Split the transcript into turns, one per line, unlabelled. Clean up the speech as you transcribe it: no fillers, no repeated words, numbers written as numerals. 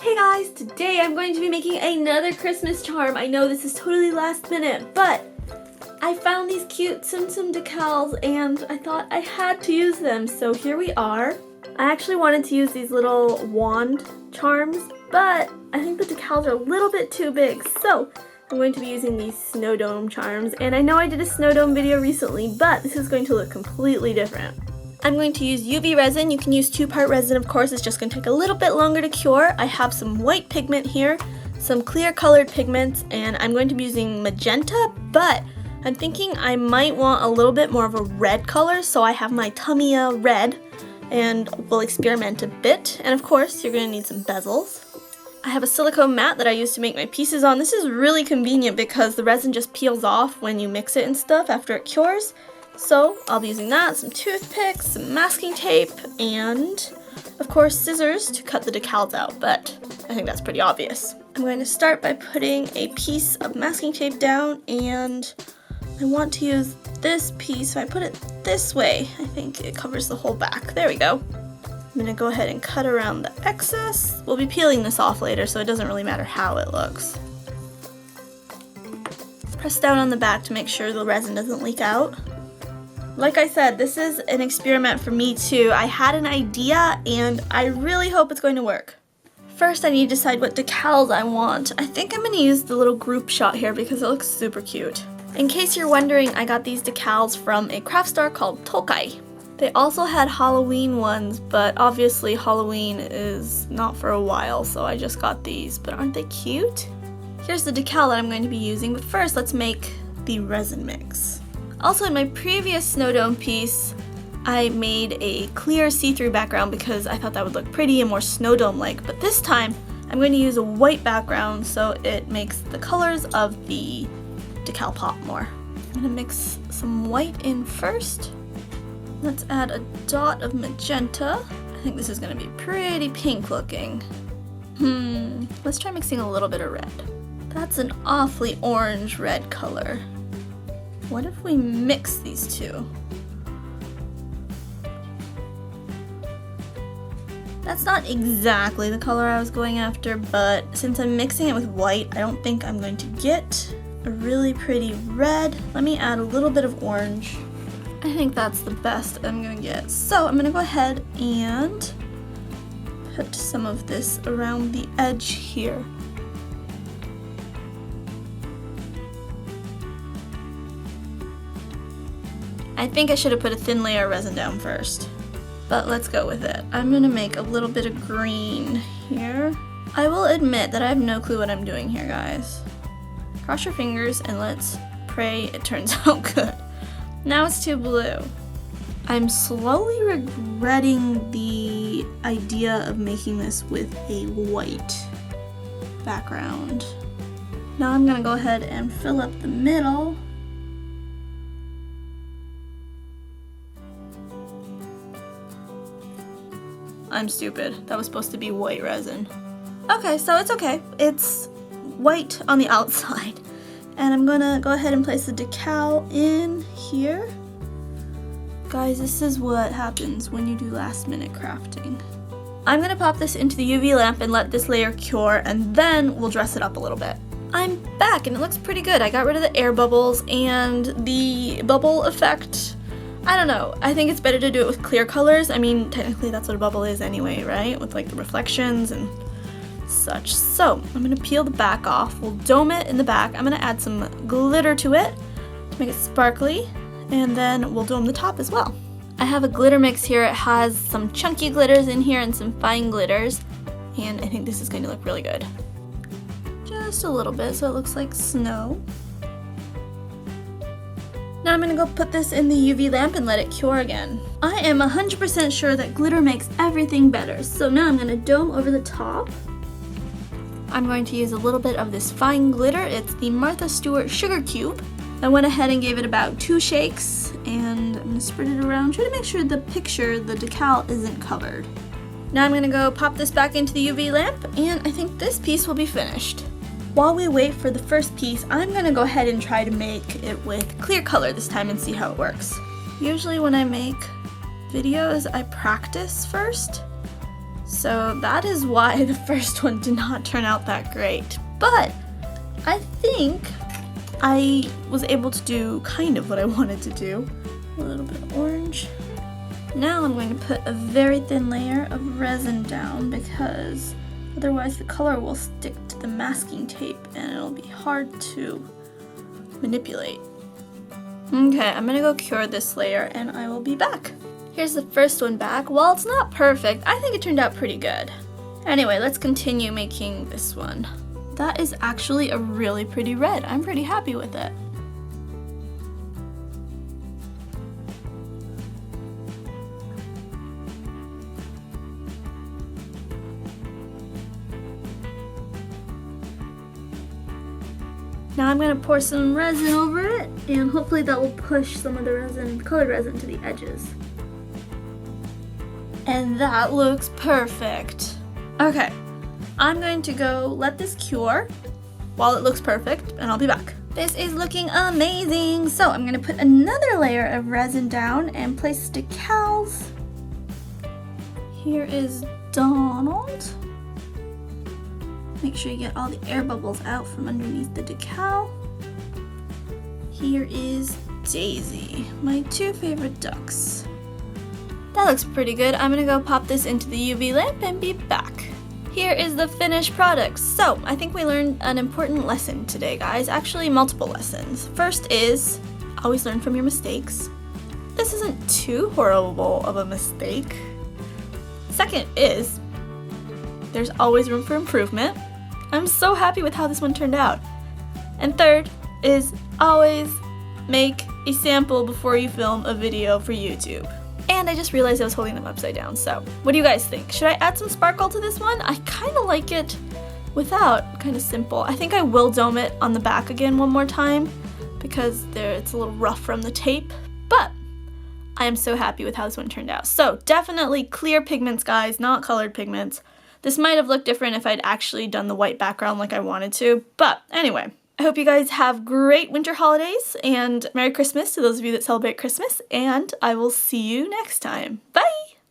Hey guys, today I'm going to be making another Christmas charm. I know this is totally last minute, but I found these cute Tsum decals and I thought I had to use them, so here we are. I actually wanted to use these little wand charms, but I think the decals are a little bit too big, so I'm going to be using these snow dome charms. And I know I did a snow dome video recently, but this is going to look completely different. I'm going to use UV resin. You can use 2-part resin, of course. It's just going to take a little bit longer to cure. I have some white pigment here, some clear colored pigments, and I'm going to be using magenta, but I'm thinking I might want a little bit more of a red color, so I have my Tamiya red, and we'll experiment a bit. And of course, you're going to need some bezels. I have a silicone mat that I use to make my pieces on. This is really convenient because the resin just peels off when you mix it and stuff after it cures. So I'll be using that, some toothpicks, some masking tape, and of course scissors to cut the decals out, but I think that's pretty obvious. I'm going to start by putting a piece of masking tape down, and I want to use this piece, so I put it this way. I think it covers the whole back. There we go. I'm going to go ahead and cut around the excess. We'll be peeling this off later, so it doesn't really matter how it looks. Press down on the back to make sure the resin doesn't leak out. Like I said, this is an experiment for me too. I had an idea and I really hope it's going to work. First, I need to decide what decals I want. I think I'm going to use the little group shot here because it looks super cute. In case you're wondering, I got these decals from a craft store called Tokai. They also had Halloween ones, but obviously Halloween is not for a while, so I just got these. But aren't they cute? Here's the decal that I'm going to be using, but first let's make the resin mix. Also, in my previous snow dome piece, I made a clear see-through background because I thought that would look pretty and more snow dome-like, but this time I'm going to use a white background so it makes the colors of the decal pop more. I'm going to mix some white in first. Let's add a dot of magenta. I think this is going to be pretty pink looking. Let's try mixing a little bit of red. That's an awfully orange-red color. What if we mix these two? That's not exactly the color I was going after, but since I'm mixing it with white, I don't think I'm going to get a really pretty red. Let me add a little bit of orange. I think that's the best I'm gonna get. So I'm gonna go ahead and put some of this around the edge here. I think I should have put a thin layer of resin down first, but let's go with it. I'm gonna make a little bit of green here. I will admit that I have no clue what I'm doing here, guys. Cross your fingers and let's pray it turns out good. Now it's too blue. I'm slowly regretting the idea of making this with a white background. Now I'm gonna go ahead and fill up the middle. I'm stupid. That was supposed to be white resin. Okay, so it's okay. It's white on the outside. And I'm gonna go ahead and place the decal in here. Guys, this is what happens when you do last minute crafting. I'm gonna pop this into the UV lamp and let this layer cure, and then we'll dress it up a little bit. I'm back and it looks pretty good. I got rid of the air bubbles and the bubble effect. I don't know, I think it's better to do it with clear colors. I mean, technically that's what a bubble is anyway, right? With like the reflections and such. So, I'm gonna peel the back off. We'll dome it in the back. I'm gonna add some glitter to it to make it sparkly, and then we'll dome the top as well. I have a glitter mix here. It has some chunky glitters in here and some fine glitters, and I think this is going to look really good. Just a little bit so it looks like snow. Now I'm gonna go put this in the UV lamp and let it cure again. I am 100% sure that glitter makes everything better, so now I'm gonna dome over the top. I'm going to use a little bit of this fine glitter. It's the Martha Stewart Sugar Cube. I went ahead and gave it about 2 shakes, and I'm gonna spread it around, try to make sure the decal isn't covered. Now I'm gonna go pop this back into the UV lamp, and I think this piece will be finished. While we wait for the first piece, I'm gonna go ahead and try to make it with clear color this time and see how it works. Usually when I make videos, I practice first. So that is why the first one did not turn out that great. But I think I was able to do kind of what I wanted to do. A little bit of orange. Now I'm going to put a very thin layer of resin down because otherwise the color will stick to the masking tape and it'll be hard to manipulate. Okay, I'm gonna go cure this layer and I will be back. Here's the first one back. While it's not perfect, I think it turned out pretty good. Anyway, let's continue making this one. That is actually a really pretty red. I'm pretty happy with it. Now I'm going to pour some resin over it, and hopefully that will push some of the resin, colored resin, to the edges. And that looks perfect. Okay, I'm going to go let this cure while it looks perfect, and I'll be back. This is looking amazing. So I'm going to put another layer of resin down and place decals. Here is Donald. Make sure you get all the air bubbles out from underneath the decal. Here is Daisy, my two favorite ducks. That looks pretty good. I'm gonna go pop this into the UV lamp and be back. Here is the finished product. So I think we learned an important lesson today, guys. Actually, multiple lessons. First is, always learn from your mistakes. This isn't too horrible of a mistake. Second is, there's always room for improvement. I'm so happy with how this one turned out. And third is always make a sample before you film a video for YouTube. And I just realized I was holding them upside down, so what do you guys think? Should I add some sparkle to this one? I kind of like it without, kind of simple. I think I will dome it on the back again one more time because it's a little rough from the tape, but I am so happy with how this one turned out. So definitely clear pigments, guys, not colored pigments. This might have looked different if I'd actually done the white background like I wanted to, but anyway, I hope you guys have great winter holidays and Merry Christmas to those of you that celebrate Christmas, and I will see you next time. Bye!